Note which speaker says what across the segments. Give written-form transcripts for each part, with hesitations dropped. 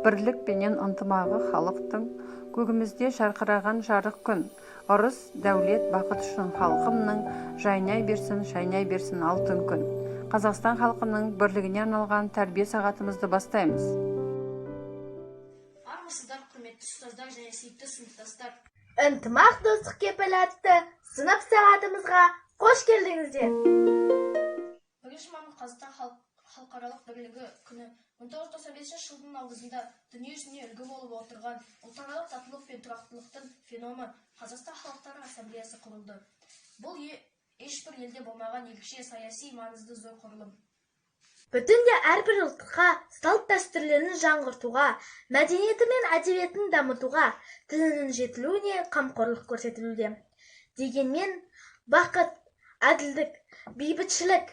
Speaker 1: Бірлік пенен ынтымағы халықтың, көгімізде жарқыраған жарық күн. Ырыс, дәулет, бақыт үшін халқымның, жайнай берсін алтын күн. Қазақстан халқының бірлігіне арналған тәрбие сағатымызды бастаймыз.
Speaker 2: Армысыздар, құрметті ұстаздар және сүйікті сыныптастар.
Speaker 3: Ынтымақ достық кепілетті сынып сағатымызға қош келдіңіздер.
Speaker 2: 1 мамыр Қазақстан халықаралық бірлігі күні 1995 жылдың наурызында дүниежүзіне үлгі болып отырған ұлтаралық татулық пен тұрақтылықтың феномені Қазақстан халықтары ассамблеясы құрылды. Бұл ешбір елде болмаған ерекше саяси маңызды зор құрылым.
Speaker 3: Бүтінде әрбір ұлтқа, салт дәстүрлерін жаңғыртуға, мәдениеті мен әдебиетін дамытуға, тілінің жетілуіне қамқорлық көрсетілуде. Дегенмен, бақыт, әділдік, бейбітшілік,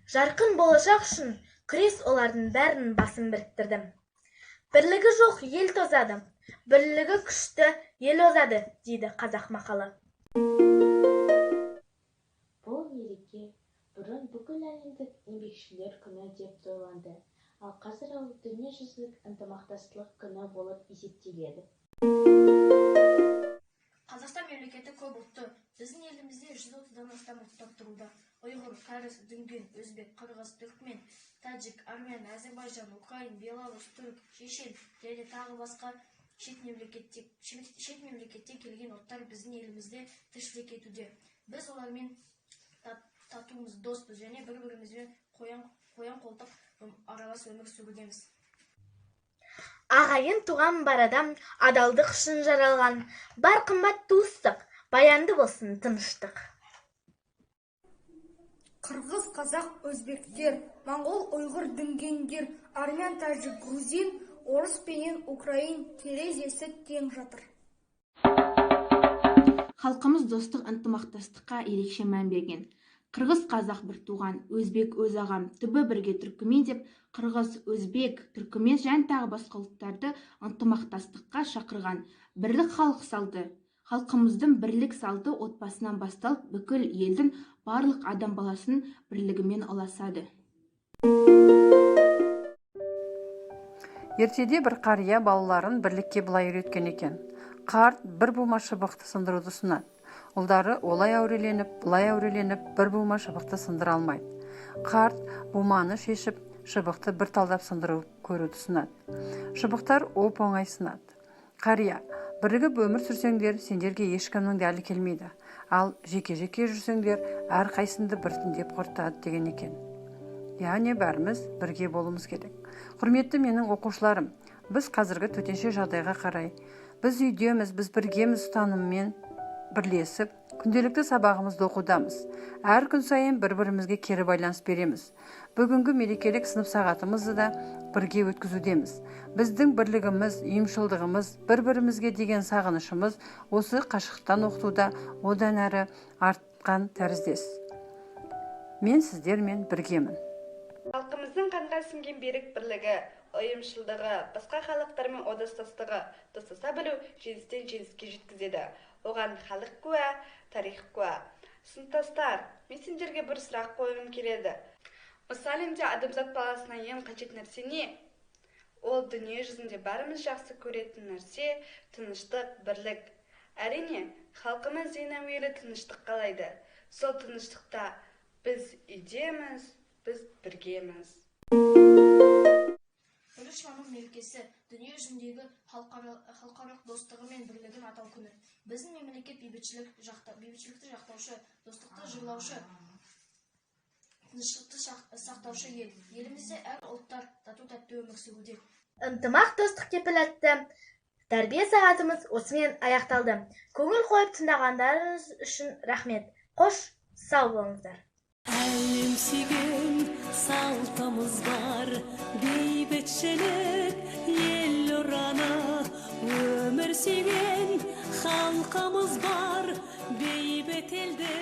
Speaker 3: жарқын болашақ үшін күрес олардың бәрінің басын біріктірді. Бірлігі жоқ ел тозады, бірлігі күшті ел озады, дейді қазақ мақалы.
Speaker 4: Бұл мереке бұрын бүкіл әлемдік еңбекшілер күні деп тойланды, ал қазір ол дүниежүзілік ынтымақтастық күні болып есептеледі.
Speaker 2: Қазақстан мемлекеті көп ұлтты. Біздің елімізде 130-дан астам ұлттар тұруда. Ұйғыр, кәріс, дүнген, өзбек, қырғыз, түркмен, тәжік, армян, әзербайжан, украин, белорус, түрік, шешен және тағы басқа шет мемлекеттен келген ұлттар біздің елімізде тіршілік етуде. Біз олармен татумыз, доспыз және бір-бірімізбен қоян қолтық аралас өмір сүрудеміз.
Speaker 3: Ағайын туған бар адам адалдық үшін жаралған, бар қымбат туыстық, баянды болсын тыныштық.
Speaker 5: Қырғыз, қазақ, өзбектер, моңғол, ұйғыр, дүнгендер, армян, тәжік, грузин, орыс пенен украин терезесі тең жатыр.
Speaker 6: Халқымыз достық ынтымақтастыққа ерекше мән берген. Қырғыз, қазақ бір туған, өзбек өз ағам, түбі бірге түркімен деп, қырғыз, өзбек, түркімен және тағы басқа ұлттарды ынтымақтастыққа шақырған. Бірлік халық салты. Халқымыздың бірлік салты отбасынан басталып, бүкіл елдің барлық адам баласын бірлігімен ұласады.
Speaker 1: Ертеде бір қария балаларын бірлікке былай үйреткен екен. Қарт бір бума шыбықты сындыруды ұсынады. Ұлдары олай әуреленіп, былай әуреленіп, бір бума шыбықты сындыра алмайды. Қарт буманы шешіп, шыбықты бір талдап сындыру көруді ұсынады. Шыбықтар оп-оңай сынады. Қария, бірігіп өмір сүрсеңдер, сендерге ешкімнің дәлі келмейді. Ал жеке-жеке жүрсеңдер, әр қайсынды біртіндеп құртады деген екен. Яғни бәріміз бірге болуымыз керек. Құрметті менің оқушыларым, біз қазіргі төтенше жағдайға қарай, біз үйдеміз, біз біргеміз ұстаныммен бірлесіп, күнделікті сабағымызды оқудамыз. Әр күн сайын бір-бірімізге кері байланыс береміз. Бүгінгі мерекелік сынып сағатымызды да бірге өткізудеміз. Біздің бірлігіміз, ұйымшылдығымыз, бір-бірімізге деген сағынышымыз осы қашықтан оқытуда одан әрі артқан тәріздес. Мен сіздермен біргемін.
Speaker 7: Халқымыздың қанға сіңген берік бірлігі, ұйымшылдығы, басқа халықтармен одақтастығы, достаса білу жеңістен жеңіске жеткізеді. Оған халық куә, тарих куә. Сыныптастар, мен сендерге бір сұрақ қойғым келеді. Осы әлемде адамзат баласына ең қажет нәрсе не? Ол дүние жүзінде бәріміз жақсы көретін нәрсе тыныштық, бірлік. Әрине, халқымыз ең әуелі тыныштық қалайды. Сол тыныштықта біз үйдеміз, біз біргеміз.
Speaker 2: 1 мамыр мерекесі дүние жүзіндегі халықаралық достығы мен бірлігін атау күні. Біздің мемлекет бейбітшілікті жақтаушы, достықты жырлаушы, тыныштықты сақтаушы ел. Елімізде әр ұлттар тату-тәтті өмір сүруде.
Speaker 3: Ынтымақ достық кепілетті тәрбие сағатымыз осымен аяқталды. Көңіл қойып тыңдағандарыңыз үшін рахмет. Қош, сау болыңыздар.
Speaker 8: Әлемсеген салтымыз бар, бейбітшілік ел ұраны, өмір сүйген халқымыз бар, бейбіт елде